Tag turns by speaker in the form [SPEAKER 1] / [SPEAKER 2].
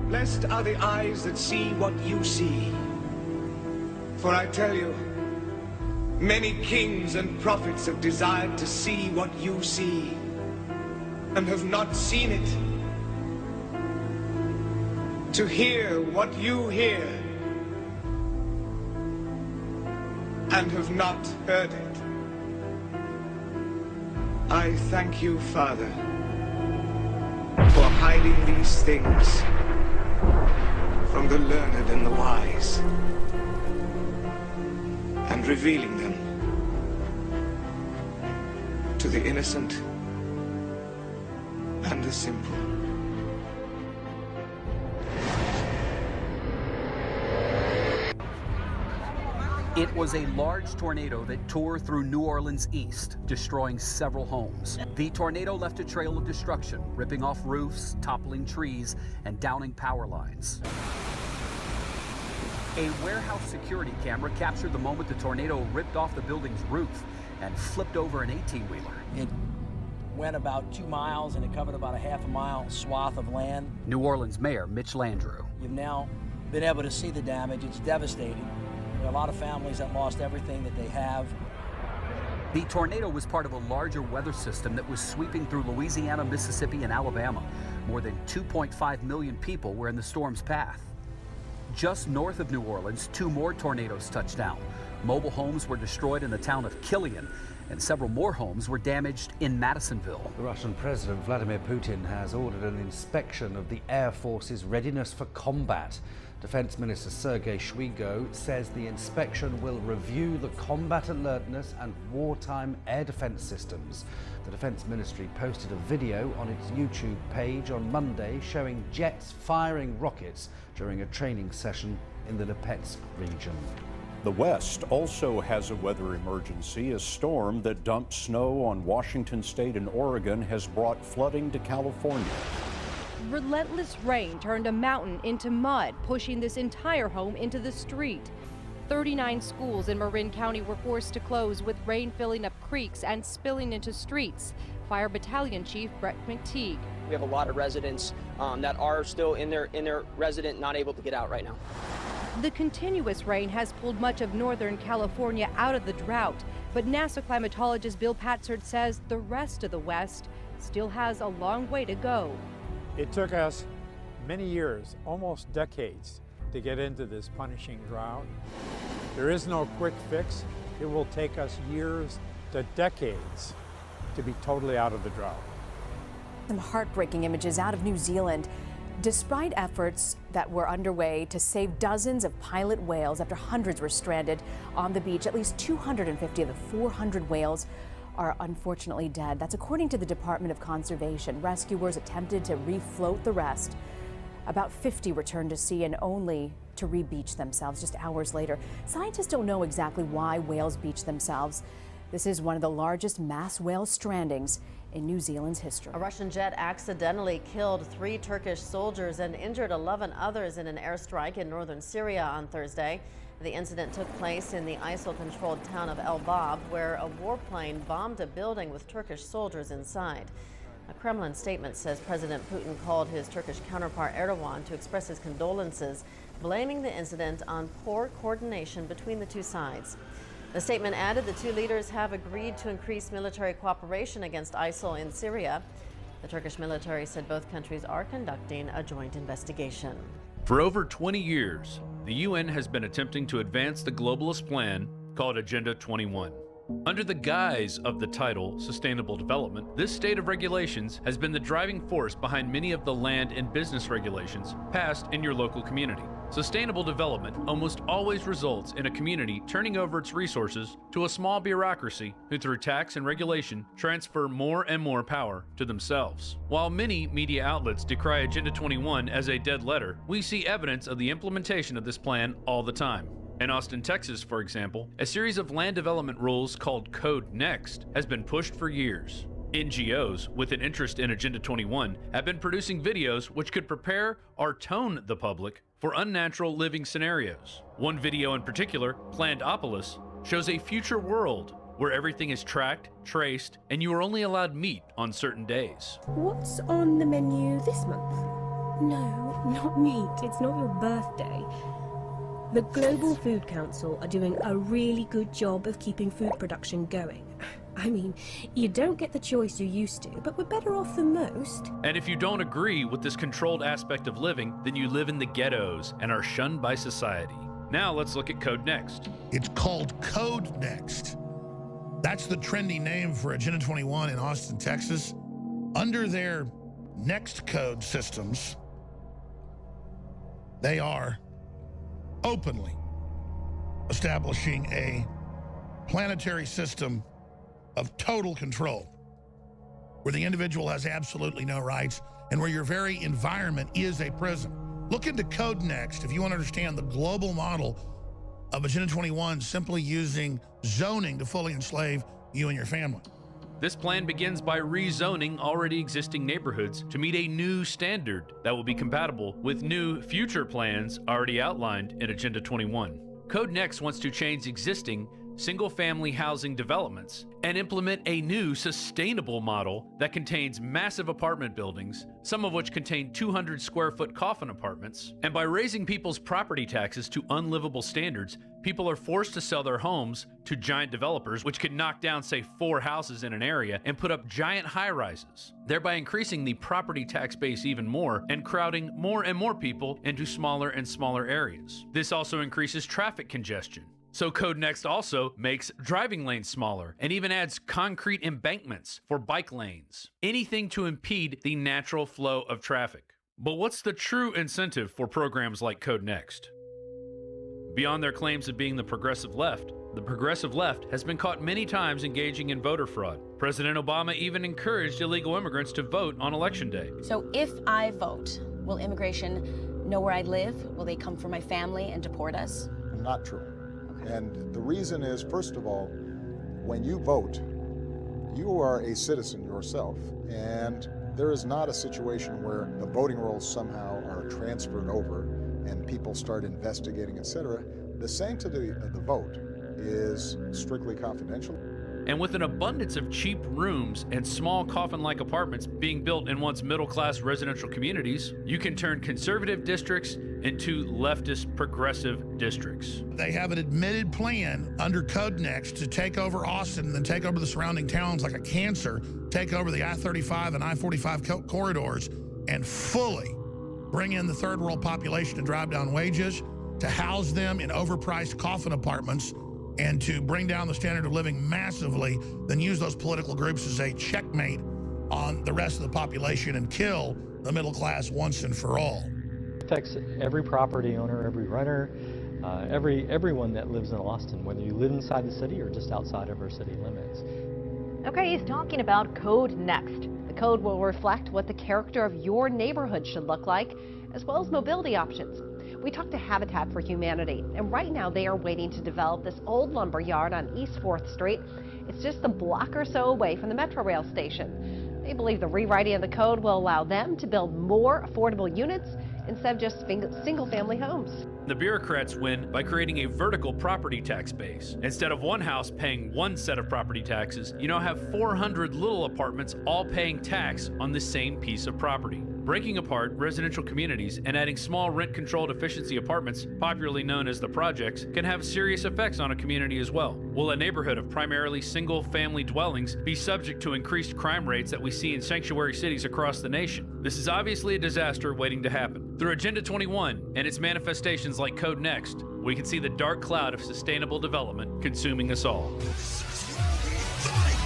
[SPEAKER 1] Blessed are the eyes that see what you see. For I tell you, many kings and prophets have desired to see what you see, and have not seen it. To hear what you hear, and have not heard it. I thank you, Father, for hiding these things from the learned and the wise, and revealing them to the innocent and the simple.
[SPEAKER 2] It was a large tornado that tore through New Orleans east, destroying several homes. The tornado left a trail of destruction, ripping off roofs, toppling trees, and downing power lines. A warehouse security camera captured the moment the tornado ripped off the building's roof and flipped over an 18-wheeler.
[SPEAKER 3] It went about 2 miles and it covered about a half a mile swath of land.
[SPEAKER 2] New Orleans Mayor Mitch Landrieu.
[SPEAKER 3] You've now been able to see the damage. It's devastating. There are a lot of families that lost everything that they have.
[SPEAKER 2] The tornado was part of a larger weather system that was sweeping through Louisiana, Mississippi, and Alabama. More than 2.5 million people were in the storm's path. Just north of New Orleans, 2 more tornadoes touched down. Mobile homes were destroyed in the town of Killian, and several more homes were damaged in Madisonville.
[SPEAKER 4] The Russian President Vladimir Putin has ordered an inspection of the Air Force's readiness for combat. Defense Minister Sergei Shoigu says the inspection will review the combat alertness and wartime air defense systems. The Defense Ministry posted a video on its YouTube page on Monday showing jets firing rockets during a training session in the Lipetsk region.
[SPEAKER 5] The West also has a weather emergency. A storm that dumped snow on Washington State and Oregon has brought flooding to California.
[SPEAKER 6] Relentless rain turned a mountain into mud, pushing this entire home into the street. 39 schools in Marin County were forced to close, with rain filling up creeks and spilling into streets. Fire Battalion Chief Brett McTeague.
[SPEAKER 7] We have a lot of residents that are still in their resident, not able to get out right now.
[SPEAKER 6] The continuous rain has pulled much of Northern California out of the drought, but NASA climatologist Bill Patzert says the rest of the West still has a long way to go.
[SPEAKER 8] It took us many years, almost decades, to get into this punishing drought. There is no quick fix. It will take us years to decades to be totally out of the drought.
[SPEAKER 9] Some heartbreaking images out of New Zealand. Despite efforts that were underway to save dozens of pilot whales after hundreds were stranded on the beach, at least 250 of the 400 whales are unfortunately dead. That's according to the Department of Conservation. Rescuers attempted to refloat the rest. About 50 returned to sea, and only to re-beach themselves just hours later. Scientists don't know exactly why whales beach themselves. This is one of the largest mass whale strandings in New Zealand's history.
[SPEAKER 10] A Russian jet accidentally killed 3 Turkish soldiers and injured 11 others in an airstrike in northern Syria on Thursday. The incident took place in the ISIL-controlled town of El Bab, where a warplane bombed a building with Turkish soldiers inside. A Kremlin statement says President Putin called his Turkish counterpart Erdogan to express his condolences, blaming the incident on poor coordination between the two sides. The statement added the 2 leaders have agreed to increase military cooperation against ISIL in Syria. The Turkish military said both countries are conducting a joint investigation.
[SPEAKER 11] For over 20 years, the UN has been attempting to advance the globalist plan called Agenda 21. Under the guise of the title Sustainable Development, this state of regulations has been the driving force behind many of the land and business regulations passed in your local community. Sustainable development almost always results in a community turning over its resources to a small bureaucracy who, through tax and regulation, transfer more and more power to themselves. While many media outlets decry Agenda 21 as a dead letter, we see evidence of the implementation of this plan all the time. In Austin, Texas, for example, a series of land development rules called Code Next has been pushed for years. NGOs with an interest in Agenda 21 have been producing videos which could prepare or tone the public for unnatural living scenarios. One video in particular, Plandopolis, shows a future world where everything is tracked, traced, and you are only allowed meat on certain days.
[SPEAKER 12] What's on the menu this month? No, not meat. It's not your birthday. The Global Food Council are doing a really good job of keeping food production going. I mean, you don't get the choice you used to, but we're better off than most.
[SPEAKER 11] And if you don't agree with this controlled aspect of living, then you live in the ghettos and are shunned by society. Now let's look at Code Next.
[SPEAKER 13] It's called Code Next. That's the trendy name for Agenda 21 in Austin, Texas. Under their Next Code systems, they are openly establishing a planetary system of total control, where the individual has absolutely no rights and where your very environment is a prison. Look into Code Next if you want to understand the global model of Agenda 21 simply using zoning to fully enslave you and your family.
[SPEAKER 11] This plan begins by rezoning already existing neighborhoods to meet a new standard that will be compatible with new future plans already outlined in Agenda 21. Code Next wants to change existing single-family housing developments and implement a new sustainable model that contains massive apartment buildings, some of which contain 200-square-foot coffin apartments. And by raising people's property taxes to unlivable standards, people are forced to sell their homes to giant developers, which can knock down, say, 4 houses in an area and put up giant high-rises, thereby increasing the property tax base even more and crowding more and more people into smaller and smaller areas. This also increases traffic congestion. So Code Next also makes driving lanes smaller and even adds concrete embankments for bike lanes, anything to impede the natural flow of traffic. But what's the true incentive for programs like Code Next? Beyond their claims of being the progressive left has been caught many times engaging in voter fraud. President Obama even encouraged illegal immigrants to vote on Election Day.
[SPEAKER 14] So if I vote, will immigration know where I live? Will they come for my family and deport us?
[SPEAKER 15] Not true. And the reason is, first of all, when you vote, you are a citizen yourself, and there is not a situation where the voting rolls somehow are transferred over and people start investigating, etc. The sanctity of the vote is strictly confidential.
[SPEAKER 11] And with an abundance of cheap rooms and small coffin-like apartments being built in once middle-class residential communities, you can turn conservative districts into leftist progressive districts.
[SPEAKER 13] They have an admitted plan under Code Next to take over Austin and then take over the surrounding towns like a cancer, take over the I-35 and I-45 corridors, and fully bring in the third world population to drive down wages, to house them in overpriced coffin apartments, and to bring down the standard of living massively, then use those political groups as a checkmate on the rest of the population and kill the middle class once and for all.
[SPEAKER 16] It affects every property owner, every renter, everyone that lives in Austin, whether you live inside the city or just outside of our city limits.
[SPEAKER 17] Okay, he's talking about Code Next. The code will reflect what the character of your neighborhood should look like, as well as mobility options. We talked to Habitat for Humanity, and right now they are waiting to develop this old lumber yard on East 4th Street. It's just a block or so away from the Metro Rail station. They believe the rewriting of the code will allow them to build more affordable units instead of just single-family homes.
[SPEAKER 11] The bureaucrats win by creating a vertical property tax base. Instead of one house paying one set of property taxes, you now have 400 little apartments all paying tax on the same piece of property. Breaking apart residential communities and adding small rent-controlled efficiency apartments, popularly known as the projects, can have serious effects on a community as well. Will a neighborhood of primarily single-family dwellings be subject to increased crime rates that we see in sanctuary cities across the nation? This is obviously a disaster waiting to happen. Through Agenda 21 and its manifestations like Code Next, we can see the dark cloud of sustainable development consuming us all.
[SPEAKER 18] Fight!